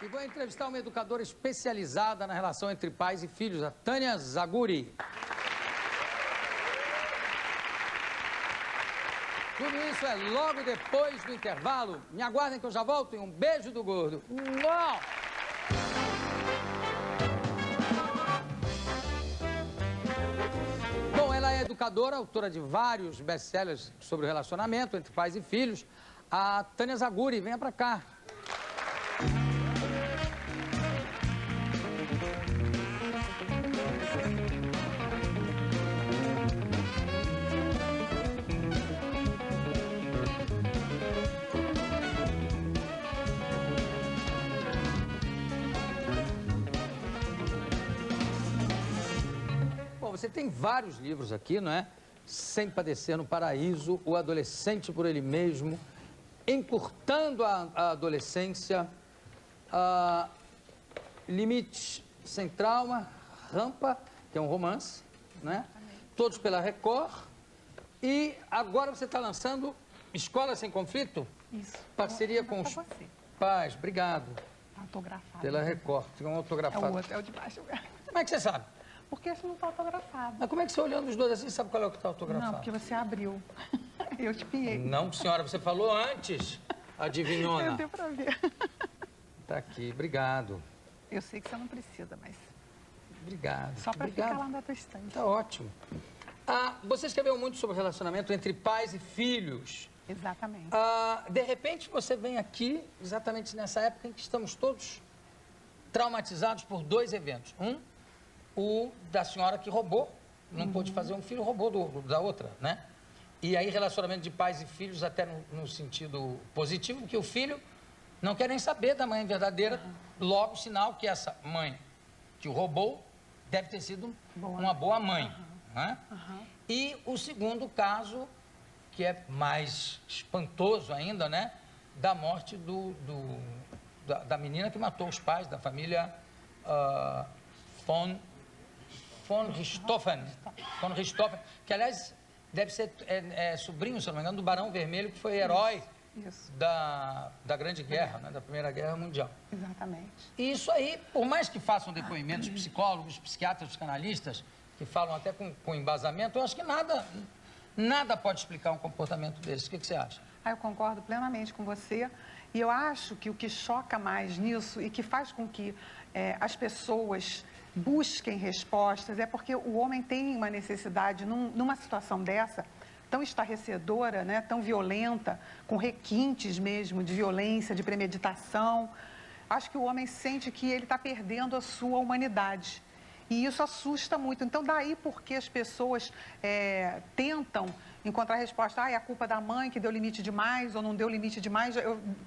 E vou entrevistar uma educadora especializada na relação entre pais e filhos, a Tânia Zaguri. Tudo isso é logo depois do intervalo. Me aguardem que eu já volto e um beijo do gordo. Uau! Bom, ela é educadora, autora de vários best-sellers sobre o relacionamento entre pais e filhos. A Tânia Zaguri, venha pra cá. Você tem vários livros aqui, não é? Sem Padecer no Paraíso, O Adolescente por Ele Mesmo, Encurtando a Adolescência, Limites Sem Trauma, Rampa, que é um romance, né? Todos pela Record. E agora você está lançando Escola Sem Conflito? Isso. Parceria com os pais. Obrigado. Autografado. Pela Record. Fica um autografado. É o outro, é o de baixo. Como é que você sabe? Porque esse não está autografado. Mas como é que você olhando os dois assim sabe qual é o que está autografado? Não, porque você abriu. Eu te piei. Não, senhora, você falou antes, adivinhona. Eu deu pra ver. Tá aqui, obrigado. Eu sei que você não precisa, mas... Obrigado. Só para obrigado. ficar lá na tua estante. Tá ótimo. Você escreveu muito sobre relacionamento entre pais e filhos. Exatamente. De repente você vem aqui, exatamente nessa época em que estamos todos traumatizados por dois eventos. O da senhora que roubou, não pôde fazer um filho, roubou da outra, né? E aí relacionamento de pais e filhos até no sentido positivo, que o filho não quer nem saber da mãe verdadeira, logo sinal que essa mãe que o roubou deve ter sido uma boa mãe, né? E o segundo caso, que é mais espantoso ainda, né? Da morte da menina que matou os pais da família von Richthofen, que aliás deve ser sobrinho, se não me engano, do Barão Vermelho, que foi herói da Grande Guerra, né, da Primeira Guerra Mundial. Exatamente. E isso aí, por mais que façam depoimentos psicólogos, psiquiatras, psicanalistas, que falam até com embasamento, eu acho que nada pode explicar um comportamento desse. O que você acha? Eu concordo plenamente com você. E eu acho que o que choca mais nisso e que faz com que as pessoas busquem respostas é porque o homem tem uma necessidade, numa situação dessa, tão estarrecedora, né, tão violenta, com requintes mesmo de violência, de premeditação. Acho que o homem sente que ele está perdendo a sua humanidade. E isso assusta muito. Então, daí porque as pessoas tentam encontrar a resposta, é a culpa da mãe que deu limite demais ou não deu limite demais.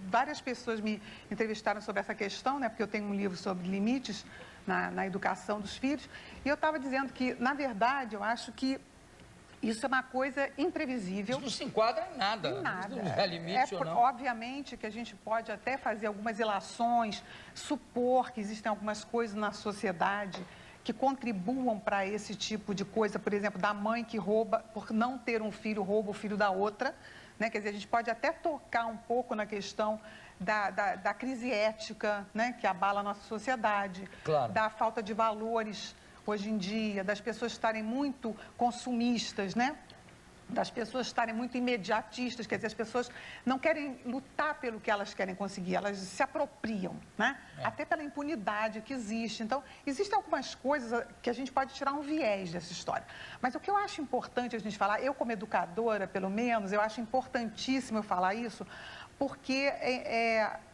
Várias pessoas me entrevistaram sobre essa questão, né, porque eu tenho um livro sobre limites na educação dos filhos, e eu estava dizendo que, na verdade, eu acho que isso é uma coisa imprevisível. Isso não se enquadra em nada. Em nada. Não é limite ou não. Obviamente que a gente pode até fazer algumas ilações, supor que existem algumas coisas na sociedade que contribuam para esse tipo de coisa, por exemplo, da mãe que rouba, por não ter um filho, rouba o filho da outra, né? Quer dizer, a gente pode até tocar um pouco na questão da crise ética, né? Que abala a nossa sociedade, claro. Da falta de valores hoje em dia, das pessoas estarem muito consumistas, né? Das pessoas estarem muito imediatistas, quer dizer, as pessoas não querem lutar pelo que elas querem conseguir, elas se apropriam, né? Até pela impunidade que existe. Então, existem algumas coisas que a gente pode tirar um viés dessa história. Mas o que eu acho importante a gente falar, eu como educadora, pelo menos, eu acho importantíssimo eu falar isso, porque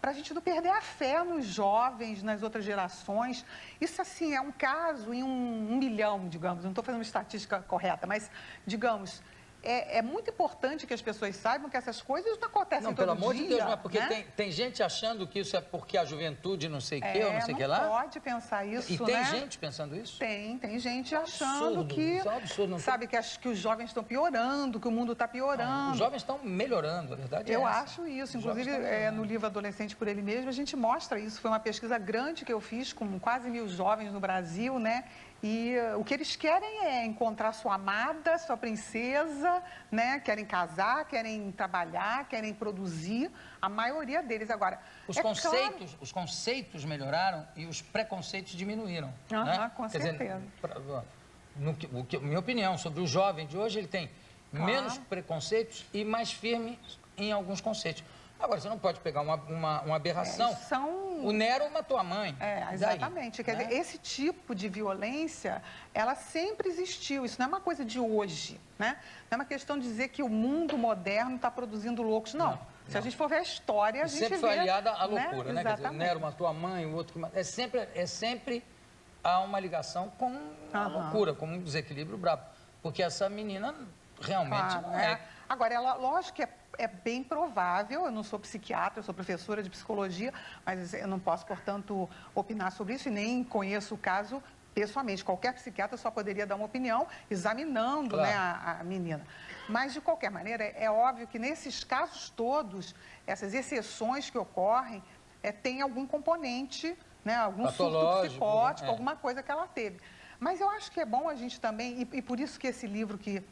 para a gente não perder a fé nos jovens, nas outras gerações. Isso, assim, é um caso em um milhão, digamos, não estou fazendo uma estatística correta, mas, digamos... É muito importante que as pessoas saibam que essas coisas não acontecem todo dia. Não, pelo amor de Deus, mas porque né? tem gente achando que isso é porque a juventude não sei o quê, ou não sei o que lá. Não pode pensar isso, E tem gente pensando isso? Tem gente achando que... Isso é um absurdo. Não sabe, que os jovens estão piorando, que o mundo está piorando. Não, os jovens estão melhorando, a verdade é essa. Eu acho isso. Inclusive, no livro Adolescente por Ele Mesmo, a gente mostra isso. Foi uma pesquisa grande que eu fiz com quase 1000 jovens no Brasil, né? E o que eles querem é encontrar sua amada, sua princesa, né? Querem casar, querem trabalhar, querem produzir, a maioria deles. Agora, Os conceitos melhoraram e os preconceitos diminuíram. Né? Com certeza. Minha opinião sobre o jovem de hoje, ele tem menos preconceitos e mais firme em alguns conceitos. Agora, você não pode pegar uma aberração. O Nero matou a mãe. Exatamente. Daí, Quer dizer, esse tipo de violência, ela sempre existiu. Isso não é uma coisa de hoje, né? Não é uma questão de dizer que o mundo moderno está produzindo loucos. Não. Se a gente for ver a história, a gente sempre vê... foi aliada à loucura, né? Quer dizer, o Nero matou a mãe, o outro... É sempre há uma ligação com a loucura, com um desequilíbrio brabo. Porque essa menina realmente não é... Agora, lógico que é bem provável, eu não sou psiquiatra, eu sou professora de psicologia, mas eu não posso, portanto, opinar sobre isso e nem conheço o caso pessoalmente. Qualquer psiquiatra só poderia dar uma opinião examinando né, a menina. Mas, de qualquer maneira, é óbvio que nesses casos todos, essas exceções que ocorrem, tem algum componente, né, algum surto psicótico, alguma coisa que ela teve. Mas eu acho que é bom a gente também, e por isso que esse livro que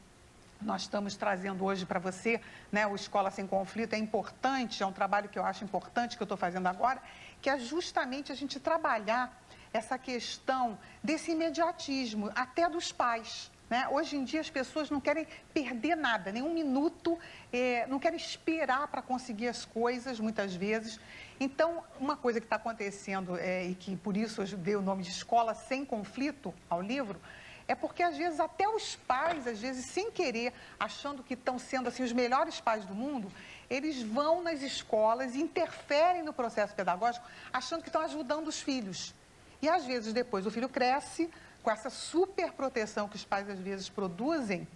nós estamos trazendo hoje para você, né, o Escola Sem Conflito, é importante, é um trabalho que eu acho importante que eu estou fazendo agora, que é justamente a gente trabalhar essa questão desse imediatismo, até dos pais. Né? Hoje em dia as pessoas não querem perder nada, nem um minuto, não querem esperar para conseguir as coisas, muitas vezes. Então, uma coisa que está acontecendo, e que por isso eu dei o nome de Escola Sem Conflito ao livro, é porque, às vezes, até os pais, às vezes, sem querer, achando que estão sendo assim, os melhores pais do mundo, eles vão nas escolas e interferem no processo pedagógico, achando que estão ajudando os filhos. E, às vezes, depois o filho cresce com essa super proteção que os pais, às vezes, produzem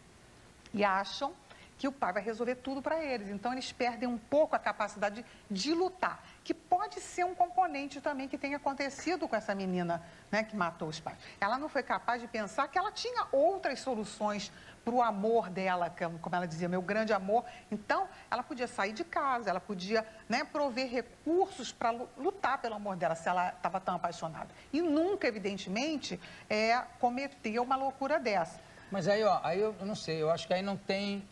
e acham que o pai vai resolver tudo para eles. Então, eles perdem um pouco a capacidade de lutar, que pode ser um componente também que tenha acontecido com essa menina, né, que matou os pais. Ela não foi capaz de pensar que ela tinha outras soluções para o amor dela, como ela dizia, meu grande amor. Então, ela podia sair de casa, ela podia, né, prover recursos para lutar pelo amor dela, se ela estava tão apaixonada. E nunca, evidentemente, cometeu uma loucura dessa. Mas aí, aí eu não sei, eu acho que aí não tem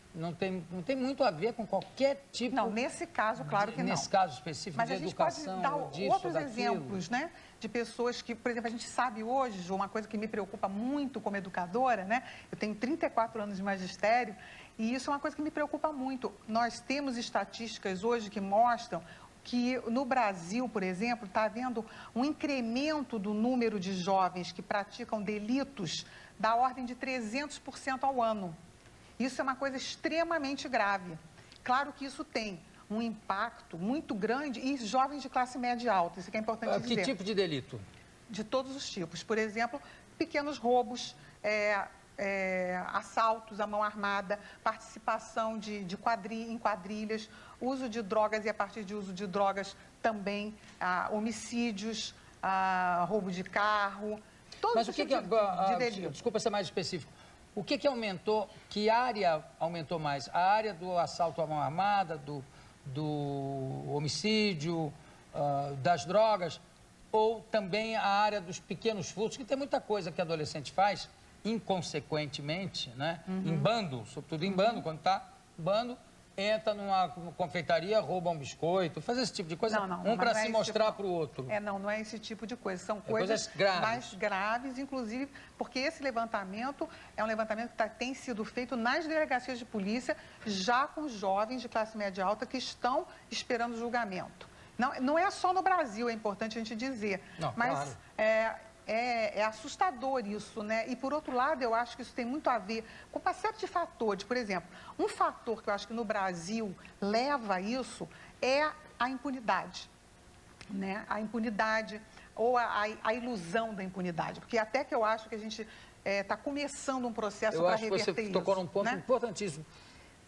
muito a ver com qualquer tipo... Não, nesse caso, claro que não. Nesse caso específico, mas de educação, Mas a gente pode dar outros exemplos, né? De pessoas que, por exemplo, a gente sabe hoje, Ju, uma coisa que me preocupa muito como educadora, né? Eu tenho 34 anos de magistério e isso é uma coisa que me preocupa muito. Nós temos estatísticas hoje que mostram que no Brasil, por exemplo, está havendo um incremento do número de jovens que praticam delitos da ordem de 300% ao ano. Isso é uma coisa extremamente grave. Claro que isso tem um impacto muito grande em jovens de classe média alta, isso que é importante dizer. Que tipo de delito? De todos os tipos. Por exemplo, pequenos roubos, assaltos à mão armada, participação em quadrilhas, uso de drogas e, a partir de uso de drogas, também homicídios, roubo de carro, todos Mas os tipos de delito. Desculpa ser mais específico. O que aumentou, que área aumentou mais? A área do assalto à mão armada, do homicídio, das drogas, ou também a área dos pequenos furtos, que tem muita coisa que adolescente faz, inconsequentemente, né? Em bando, sobretudo em bando, quando está em bando, entra numa confeitaria, rouba um biscoito, faz esse tipo de coisa, um para se mostrar para o outro. Não é esse tipo de coisa, são coisas mais graves, inclusive, porque esse levantamento é um levantamento que tem sido feito nas delegacias de polícia, já com jovens de classe média alta que estão esperando julgamento. Não é só no Brasil, é importante a gente dizer, mas é assustador isso, né? E, por outro lado, eu acho que isso tem muito a ver com uma série de fatores. Por exemplo, um fator que eu acho que no Brasil leva a isso é a impunidade, né? A impunidade ou a ilusão da impunidade. Porque até que eu acho que a gente está começando um processo para reverter isso. Eu acho que você tocou num ponto importantíssimo.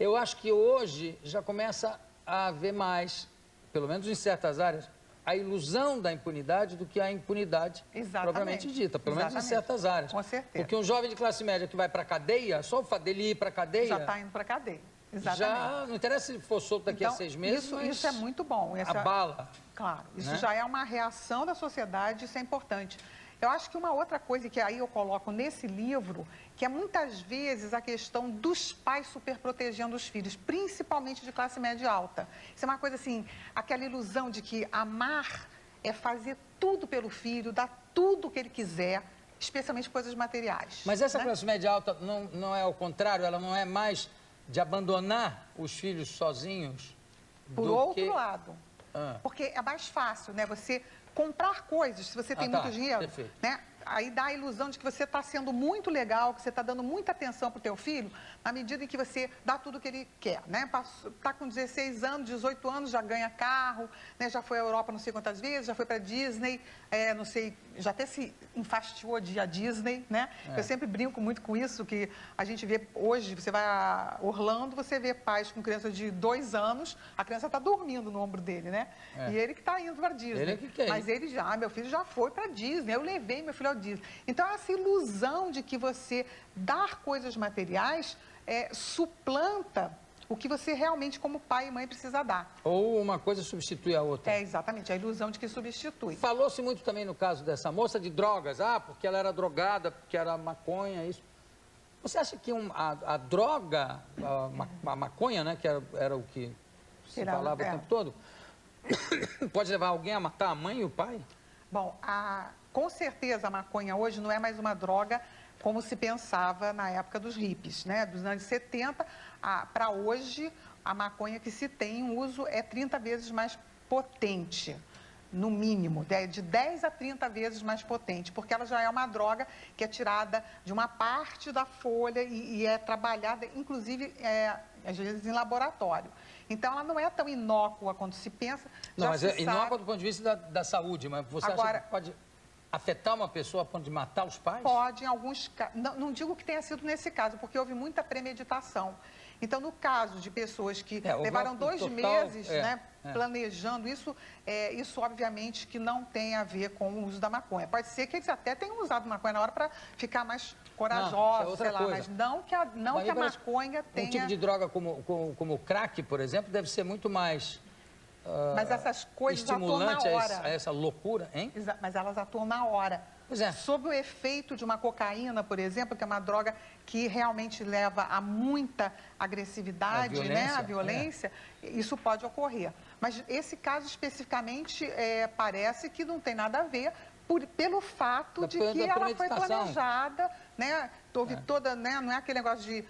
Eu acho que hoje já começa a haver mais, pelo menos em certas áreas, a ilusão da impunidade do que a impunidade propriamente dita, pelo menos em certas áreas. Com certeza. Porque um jovem de classe média que vai para a cadeia, só o fato dele ir para a cadeia... Já está indo para a cadeia, exatamente. Já não interessa se for solto daqui a 6 meses, isso é muito bom. Abala. Claro, isso já é uma reação da sociedade, isso é importante. Eu acho que uma outra coisa que aí eu coloco nesse livro, que é muitas vezes a questão dos pais superprotegendo os filhos, principalmente de classe média alta. Isso é uma coisa assim, aquela ilusão de que amar é fazer tudo pelo filho, dar tudo o que ele quiser, especialmente coisas materiais. Mas essa classe média alta não é ao contrário, ela não é mais de abandonar os filhos sozinhos? Por outro lado, porque é mais fácil, né, você comprar coisas, se você tem muito dinheiro, perfeito. né? Aí dá a ilusão de que você está sendo muito legal, que você está dando muita atenção para o teu filho, na medida em que você dá tudo o que ele quer, né? Está com 16 anos, 18 anos, já ganha carro, né? Já foi à Europa não sei quantas vezes, já foi para Disney, não sei, já até se enfastiou de ir à Disney, né? Eu sempre brinco muito com isso, que a gente vê hoje, você vai a Orlando, você vê pais com criança de 2 anos, a criança está dormindo no ombro dele, né? E ele que está indo para Disney. Ele que quer ir. Mas ele já, meu filho já foi para Disney, eu levei meu filho ao Disney. Então, essa ilusão de que você dar coisas materiais suplanta o que você realmente, como pai e mãe, precisa dar. Ou uma coisa substitui a outra. Exatamente, a ilusão de que substitui. Falou-se muito também no caso dessa moça de drogas, porque ela era drogada, porque era maconha, isso. Você acha que a droga, a maconha, né, que era o que se falava o tempo todo, pode levar alguém a matar a mãe e o pai? Bom, com certeza a maconha hoje não é mais uma droga como se pensava na época dos hippies, né? Dos anos 70 para hoje, a maconha que se tem em uso é 30 vezes mais potente, no mínimo, de 10 a 30 vezes mais potente, porque ela já é uma droga que é tirada de uma parte da folha e é trabalhada, inclusive, às vezes em laboratório. Então, ela não é tão inócua quanto se pensa. Não, mas é inócua do ponto de vista da saúde, mas você acha que pode afetar uma pessoa a ponto de matar os pais? Pode, em alguns casos. Não digo que tenha sido nesse caso, porque houve muita premeditação. Então, no caso de pessoas que levaram 2 meses planejando isso, isso obviamente que não tem a ver com o uso da maconha. Pode ser que eles até tenham usado maconha na hora para ficar mais corajosos, sei lá, mas não que a maconha tenha... Um tipo de droga como o crack, por exemplo, deve ser muito mais... mas essas coisas atuam na hora. A essa loucura, hein? Mas elas atuam na hora. Pois é. Sob o efeito de uma cocaína, por exemplo, que é uma droga que realmente leva a muita agressividade, a violência, isso pode ocorrer. Mas esse caso especificamente parece que não tem nada a ver pelo fato de que ela foi planejada, né? Houve toda, né? Não é aquele negócio de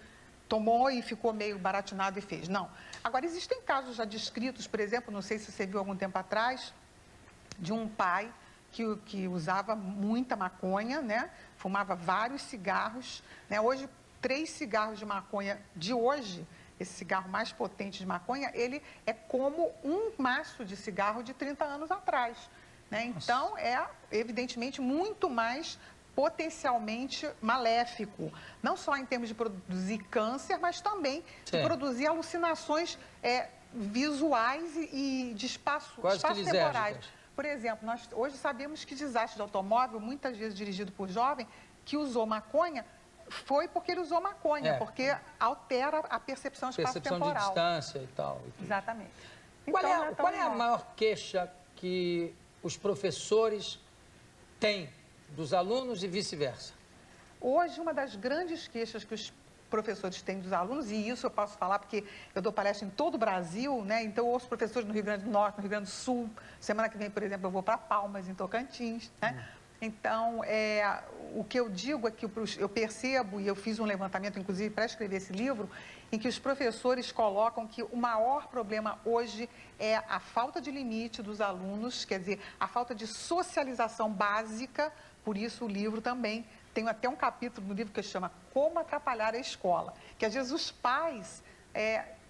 tomou e ficou meio baratinado e fez. Não. Agora, existem casos já descritos, por exemplo, não sei se você viu algum tempo atrás, de um pai que usava muita maconha, né? Fumava vários cigarros, né? Hoje, 3 cigarros de maconha de hoje, esse cigarro mais potente de maconha, ele é como um maço de cigarro de 30 anos atrás, né? Então, é evidentemente muito mais potencialmente maléfico, não só em termos de produzir câncer, mas também de produzir alucinações visuais e de espaços temporais. Por exemplo, nós hoje sabemos que desastre de automóvel, muitas vezes dirigido por jovem, que usou maconha, foi porque ele usou maconha, porque altera a percepção espaço-temporal. Percepção de distância e tal. Exatamente. Qual é a maior queixa que os professores têm dos alunos e vice-versa? Hoje, uma das grandes queixas que os professores têm dos alunos, e isso eu posso falar porque eu dou palestra em todo o Brasil, né? Então eu ouço professores no Rio Grande do Norte, no Rio Grande do Sul. Semana que vem, por exemplo, eu vou para Palmas, em Tocantins, né? Então, o que eu digo é que eu percebo, e eu fiz um levantamento, inclusive, para escrever esse livro, em que os professores colocam que o maior problema hoje é a falta de limite dos alunos, quer dizer, a falta de socialização básica. Por isso o livro também tem até um capítulo no livro que chama Como Atrapalhar a Escola, que às vezes os pais,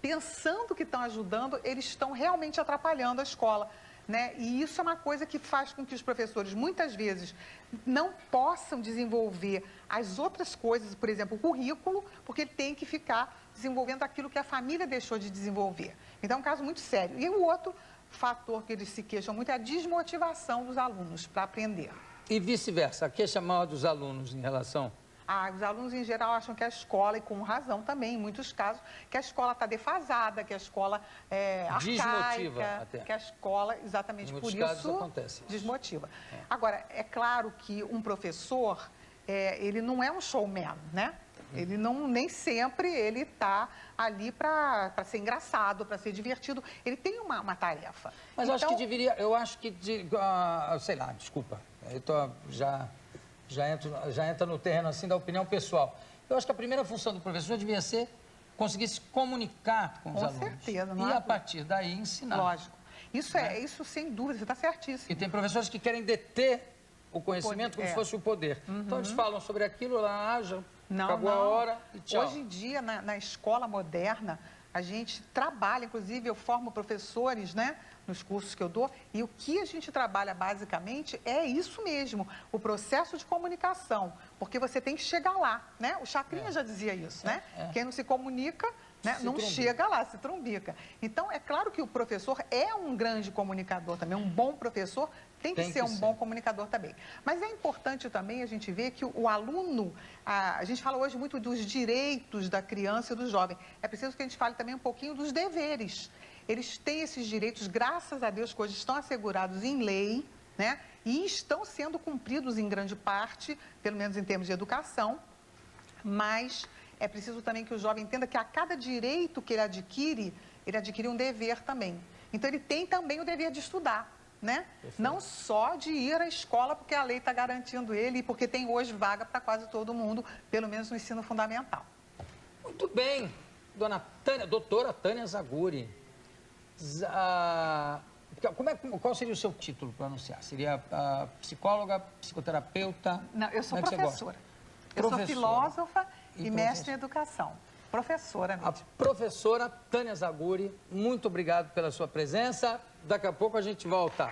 pensando que estão ajudando, eles estão realmente atrapalhando a escola, né? E isso é uma coisa que faz com que os professores, muitas vezes, não possam desenvolver as outras coisas, por exemplo, o currículo, porque ele tem que ficar desenvolvendo aquilo que a família deixou de desenvolver. Então, é um caso muito sério. E o outro fator que eles se queixam muito é a desmotivação dos alunos para aprender. E vice-versa, a queixa maior dos alunos em relação Os alunos, em geral, acham que a escola, e com razão também, em muitos casos, que a escola está defasada, que a escola é arcaica, até. que a escola, exatamente por isso, acontece. desmotiva. Agora, é claro que um professor, ele não é um showman, né? Ele não, nem sempre ele está ali para ser engraçado, para ser divertido. Ele tem uma tarefa. Mas eu acho que sei lá, desculpa, eu já entra no terreno assim da opinião pessoal. Eu acho que a primeira função do professor devia ser conseguir se comunicar com os alunos. Com certeza. E a partir daí ensinar. Lógico. Isso sem dúvida, você está certíssimo. E tem professores que querem deter o conhecimento como se fosse o poder. Então eles falam sobre aquilo, lá já acabou a hora e tchau. Hoje em dia, na escola moderna, a gente trabalha, inclusive eu formo professores, né, nos cursos que eu dou, e o que a gente trabalha basicamente é isso mesmo, o processo de comunicação, porque você tem que chegar lá, né? O Chacrinha já dizia isso, né? Quem não se comunica, né, não chega lá, se trumbica. Então, é claro que o professor é um grande comunicador também, um bom professor tem que ser um bom comunicador também. Mas é importante também a gente ver que o aluno, a gente fala hoje muito dos direitos da criança e do jovem, é preciso que a gente fale também um pouquinho dos deveres. Eles têm esses direitos, graças a Deus, que hoje estão assegurados em lei, né? E estão sendo cumpridos em grande parte, pelo menos em termos de educação, mas é preciso também que o jovem entenda que a cada direito que ele adquire um dever também. Então, ele tem também o dever de estudar, né? Não só de ir à escola porque a lei está garantindo ele e porque tem hoje vaga para quase todo mundo, pelo menos no ensino fundamental. Muito bem, doutora Tânia Zaguri. Qual seria o seu título para anunciar? Seria psicóloga, psicoterapeuta? Não, eu sou professora. Eu sou filósofa e mestre em educação. Professora mesmo. A professora Tânia Zaguri, muito obrigado pela sua presença. Daqui a pouco a gente volta.